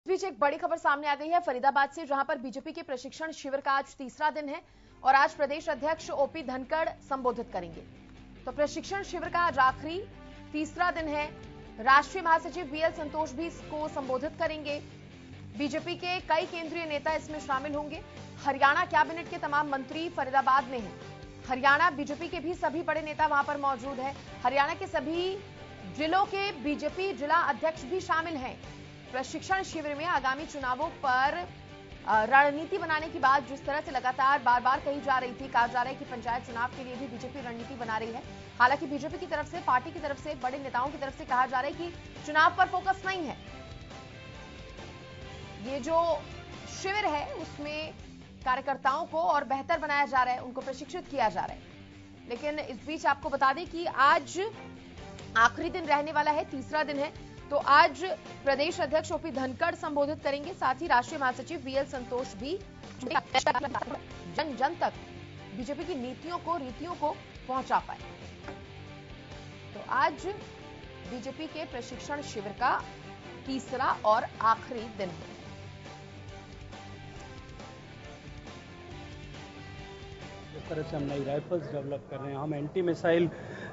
इस बीच एक बड़ी खबर सामने आ गई है फरीदाबाद से, जहां पर बीजेपी के प्रशिक्षण शिविर का आज तीसरा दिन है और आज प्रदेश अध्यक्ष ओपी धनखड़ संबोधित करेंगे। तो प्रशिक्षण शिविर का आज आखिरी तीसरा दिन है। राष्ट्रीय महासचिव बीएल संतोष भी इसको संबोधित करेंगे। बीजेपी के कई केंद्रीय नेता इसमें शामिल होंगे। हरियाणा कैबिनेट के तमाम मंत्री फरीदाबाद में हैं। हरियाणा बीजेपी के भी सभी बड़े नेता वहां पर मौजूद है। हरियाणा के सभी जिलों के बीजेपी जिला अध्यक्ष भी शामिल हैं। प्रशिक्षण शिविर में आगामी चुनावों पर रणनीति बनाने की बात जिस तरह से लगातार बार बार कही जा रही थी, कहा जा रहा है कि पंचायत चुनाव के लिए भी बीजेपी रणनीति बना रही है। हालांकि बीजेपी की तरफ से, पार्टी की तरफ से, बड़े नेताओं की तरफ से कहा जा रहा है कि चुनाव पर फोकस नहीं है। ये जो शिविर है उसमें कार्यकर्ताओं को और बेहतर बनाया जा रहा है, उनको प्रशिक्षित किया जा रहा है। लेकिन इस बीच आपको बता दें कि आज आखिरी दिन रहने वाला है, तीसरा दिन है। तो आज प्रदेश अध्यक्ष ओपी धनखड़ संबोधित करेंगे, साथ ही राष्ट्रीय महासचिव बीएल संतोष भी जन जन तक बीजेपी की नीतियों को, रीतियों को पहुंचा पाए। तो आज बीजेपी के प्रशिक्षण शिविर का तीसरा और आखिरी दिन है। इस तरह से हम नई राइफल्स डेवलप कर रहे हैं, हम एंटी मिसाइल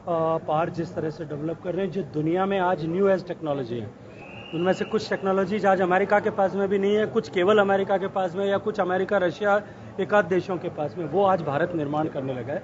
पार जिस तरह से डेवलप कर रहे हैं, जो दुनिया में आज न्यू एज टेक्नोलॉजी है, उनमें से कुछ टेक्नोलॉजीज आज अमेरिका के पास में भी नहीं है, कुछ केवल अमेरिका के पास में या कुछ अमेरिका, रशिया, एकाध देशों के पास में, वो आज भारत निर्माण करने लगा है।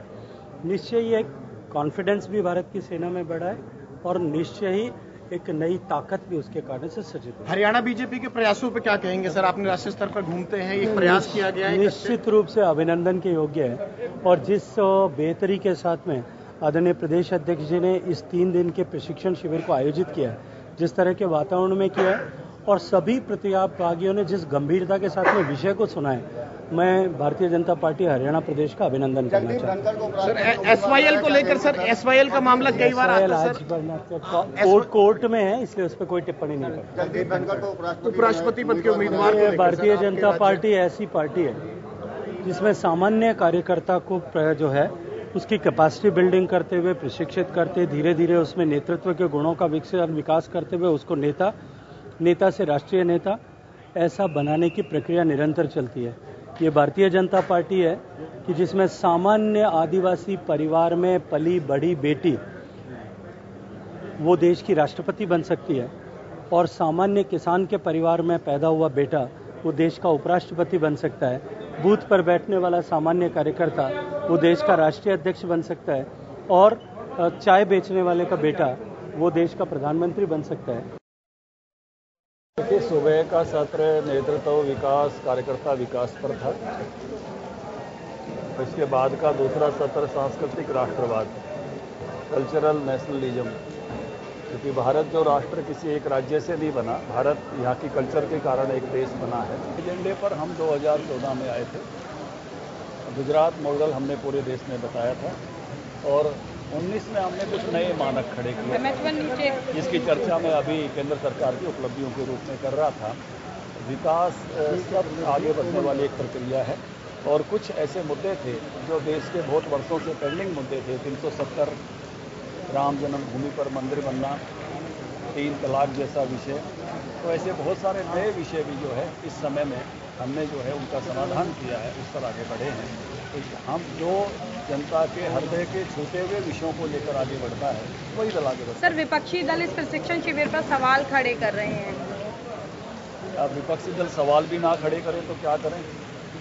निश्चय ही एक कॉन्फिडेंस भी भारत की सेना में बढ़ा है और निश्चय ही एक नई ताकत भी उसके कारण से सृजित है। हरियाणा बीजेपी के प्रयासों पे क्या कहेंगे सर? आपने राष्ट्रीय स्तर पर घूमते हैं, एक प्रयास किया गया है, निश्चित रूप से अभिनंदन के योग्य है। और जिस बेहतरी के साथ में आदरणीय प्रदेश अध्यक्ष जी ने इस 3 दिन के प्रशिक्षण शिविर को आयोजित किया है, जिस तरह के वातावरण में किया है और सभी प्रतिभागियों ने जिस गंभीरता के साथ में विषय को सुना है, मैं भारतीय जनता पार्टी हरियाणा प्रदेश का अभिनंदन करना चाहता हूँ। सर एसवाईएल को लेकर, सर एसवाईएल का मामला कई बार आता है सर, कोर्ट में है, इसलिए उस पर कोई टिप्पणी नहीं करता। उपराष्ट्रपति पद के उम्मीदवार भारतीय जनता पार्टी ऐसी पार्टी है जिसमें सामान्य कार्यकर्ता को जो है उसकी कैपेसिटी बिल्डिंग करते हुए, प्रशिक्षित करते, धीरे धीरे उसमें नेतृत्व के गुणों का विकास करते हुए उसको नेता से राष्ट्रीय नेता ऐसा बनाने की प्रक्रिया निरंतर चलती है। ये भारतीय जनता पार्टी है कि जिसमें सामान्य आदिवासी परिवार में पली बड़ी बेटी वो देश की राष्ट्रपति बन सकती है और सामान्य किसान के परिवार में पैदा हुआ बेटा वो देश का उपराष्ट्रपति बन सकता है। बूथ पर बैठने वाला सामान्य कार्यकर्ता वो देश का राष्ट्रीय अध्यक्ष बन सकता है और चाय बेचने वाले का बेटा वो देश का प्रधानमंत्री बन सकता है। देखिए, सुबह का सत्र नेतृत्व विकास, कार्यकर्ता विकास पर था। इसके बाद का दूसरा सत्र सांस्कृतिक राष्ट्रवाद, कल्चरल नेशनलिज्म, क्योंकि भारत जो राष्ट्र किसी एक राज्य से नहीं बना, भारत यहाँ की कल्चर के कारण एक देश बना है। एजेंडे पर हम 2014 में आए थे। गुजरात मॉडल हमने पूरे देश में बताया था और 19 में हमने कुछ नए मानक खड़े किए, जिसकी चर्चा मैं अभी केंद्र सरकार की उपलब्धियों के रूप में कर रहा था। विकास सब आगे बढ़ने वाली एक प्रक्रिया है और कुछ ऐसे मुद्दे थे जो देश के बहुत वर्षों से पेंडिंग मुद्दे थे। 370, राम जन्मभूमि पर मंदिर बनना, 3 तलाक जैसा विषय, तो ऐसे बहुत सारे नए विषय भी जो है इस समय में हमने जो है उनका समाधान किया है, उस पर आगे बढ़े हैं। तो हम जो जनता के हृदय के छूटे हुए विषयों को लेकर आगे बढ़ता है वही दल आगे बढ़ता है। सर विपक्षी दल इस प्रशिक्षण शिविर पर सवाल खड़े कर रहे हैं। अब विपक्षी दल सवाल भी ना खड़े करें तो क्या करें?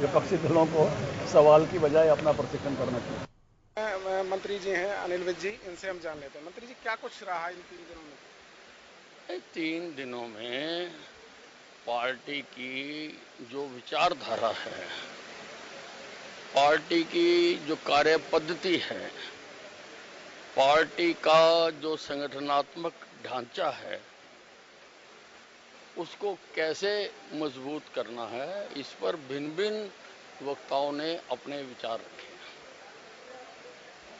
विपक्षी दलों को सवाल की बजाय अपना प्रशिक्षण करना चाहिए। मंत्री जी हैं अनिल विज जी, इनसे हम जान लेते हैं। मंत्री जी, क्या कुछ रहा इन 3 दिनों में? 3 दिनों में पार्टी की जो विचारधारा है, पार्टी की जो कार्य पद्धति है, पार्टी का जो संगठनात्मक ढांचा है, उसको कैसे मजबूत करना है, इस पर भिन्न भिन्न वक्ताओं ने अपने विचार रखे।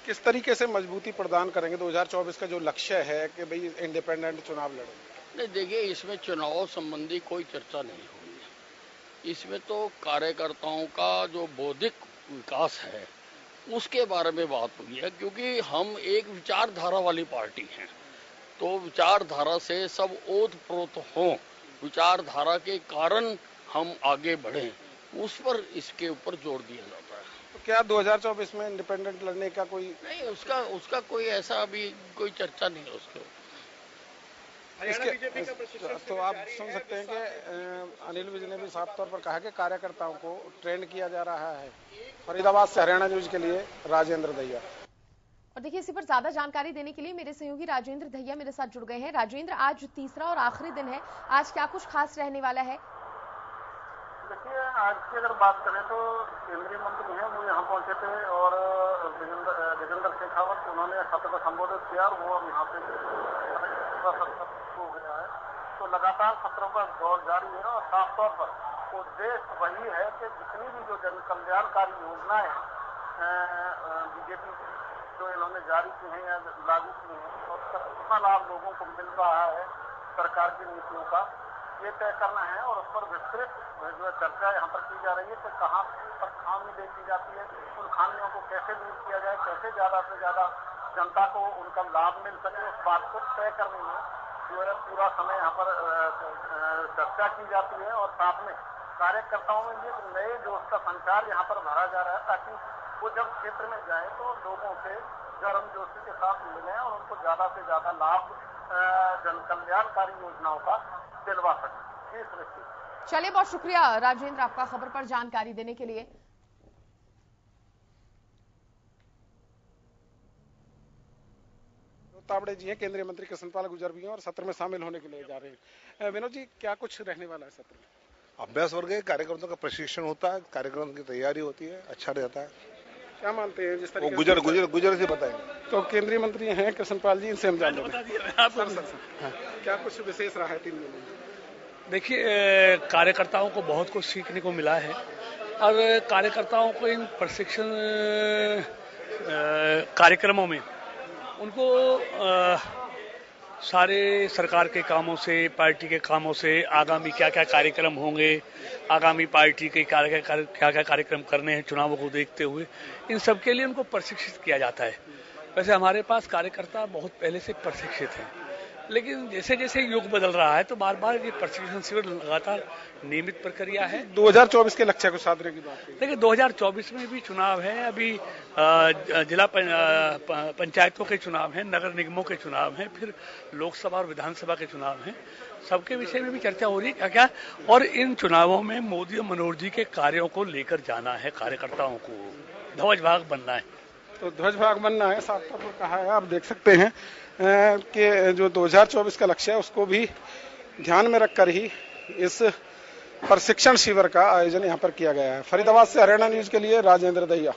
किस तरीके से मजबूती प्रदान करेंगे? 2024 का जो लक्ष्य है कि भाई इंडिपेंडेंट चुनाव लड़ेंगे। नहीं, देखिए, इसमें चुनाव संबंधी कोई चर्चा नहीं हुई है। इसमें तो कार्यकर्ताओं का जो बौद्धिक विकास है उसके बारे में बात हुई है, क्योंकि हम एक विचारधारा वाली पार्टी हैं। तो विचारधारा से सब ओत प्रोत हों, विचारधारा के कारण हम आगे बढ़े, उस पर इसके ऊपर जोर दिया जाता है। तो क्या 2024 में इंडिपेंडेंट लड़ने का कोई नहीं, उसका कोई ऐसा अभी कोई चर्चा नहीं है उसके ऊपर। तो आप सुन सकते हैं कि अनिल विज ने भी साफ तौर पर कहा कि कार्यकर्ताओं को ट्रेंड किया जा रहा है। फरीदाबाद से हरियाणा न्यूज के लिए राजेंद्र दहिया। और देखिए, इसी पर ज्यादा जानकारी देने के लिए मेरे सहयोगी राजेंद्र दहिया मेरे साथ जुड़ गए हैं। राजेंद्र, आज तीसरा और आखिरी दिन है, आज क्या कुछ खास रहने वाला है? देखिए, आज की अगर बात करें तो केंद्रीय मंत्री हैं, वो यहाँ पहुंचे थे और गजेंद्र शेखावत उन्होंने सत्र को संबोधित किया और वो अब यहाँ पे हो गया है। तो लगातार सत्रों का दौर जारी है और साफ तौर पर उद्देश्य वही है कि जितनी भी जो जन कल्याणकारी योजनाएं बीजेपी जो इन्होंने जारी की हैं या लागू की हैं और कितना लाभ लोगों को मिल रहा है सरकार की नीतियों का, ये तय करना है। और उस पर विस्तृत जो चर्चा यहाँ पर की जा रही है कि कहाँ पर खामी देखी जाती है, उन खामियों को कैसे दूर किया जाए, कैसे ज्यादा से ज्यादा जनता को उनका लाभ मिल सके, उस बात को तय करने में जो है पूरा समय यहाँ पर चर्चा की जाती है। और साथ में कार्यकर्ताओं में भी नए जोश का संचार यहाँ पर भरा जा रहा है ताकि वो जब क्षेत्र में जाए तो लोगों से गर्मजोशी के साथ मिलें और उनको ज्यादा से ज्यादा लाभ जन कल्याणकारी योजनाओं का दिलवा सके। जी सृष्टि। चलिए, बहुत शुक्रिया राजेंद्र आपका खबर पर जानकारी देने के लिए। तावड़े जी हैं, केंद्रीय मंत्री कृष्णपाल गुर्जर भी हैं और सत्र में शामिल होने के लिए जा रहे हैं। विनोद जी, क्या कुछ रहने वाला है सत्र में? अभ्यास वर्ग कार्यकर्ताओं का प्रशिक्षण होता है, कार्यक्रम की तैयारी होती है, अच्छा रहता है। क्या मानते हैं जिस तरीके गुजर से बताएंगे। तो केंद्रीय मंत्री हैं कृष्णपाल जी, इनसे हम जान लेते हैं क्या कुछ विशेष रहा है 3 दिनों में? देखिए, कार्यकर्ताओं को बहुत कुछ सीखने को मिला है और कार्यकर्ताओं को इन प्रशिक्षण कार्यक्रमों में उनको सारे सरकार के कामों से, पार्टी के कामों से, आगामी क्या क्या कार्यक्रम होंगे, आगामी पार्टी के क्या क्या कार्यक्रम करने हैं चुनावों को देखते हुए, इन सब के लिए उनको प्रशिक्षित किया जाता है। वैसे हमारे पास कार्यकर्ता बहुत पहले से प्रशिक्षित हैं, लेकिन जैसे जैसे युग बदल रहा है तो बार बार ये प्रशिक्षण शिविर लगातार नियमित प्रक्रिया है। 2024 के लक्ष्य को साधने की बात है। देखिए, 2024 में भी चुनाव है, अभी जिला पंचायतों के चुनाव हैं, नगर निगमों के चुनाव हैं, फिर लोकसभा और विधानसभा के चुनाव हैं। सबके विषय में भी चर्चा हो रही है क्या और इन चुनावों में मोदी और मनोहर जी के कार्यों को लेकर जाना है, कार्यकर्ताओं को ध्वज भाग बनना है। तो ध्वज भाग बनना है, साफ तौर पर कहा है। आप देख सकते हैं कि जो 2024 का लक्ष्य है उसको भी ध्यान में रखकर ही इस प्रशिक्षण शिविर का आयोजन यहाँ पर किया गया है। फरीदाबाद से हरियाणा न्यूज के लिए राजेंद्र दहिया।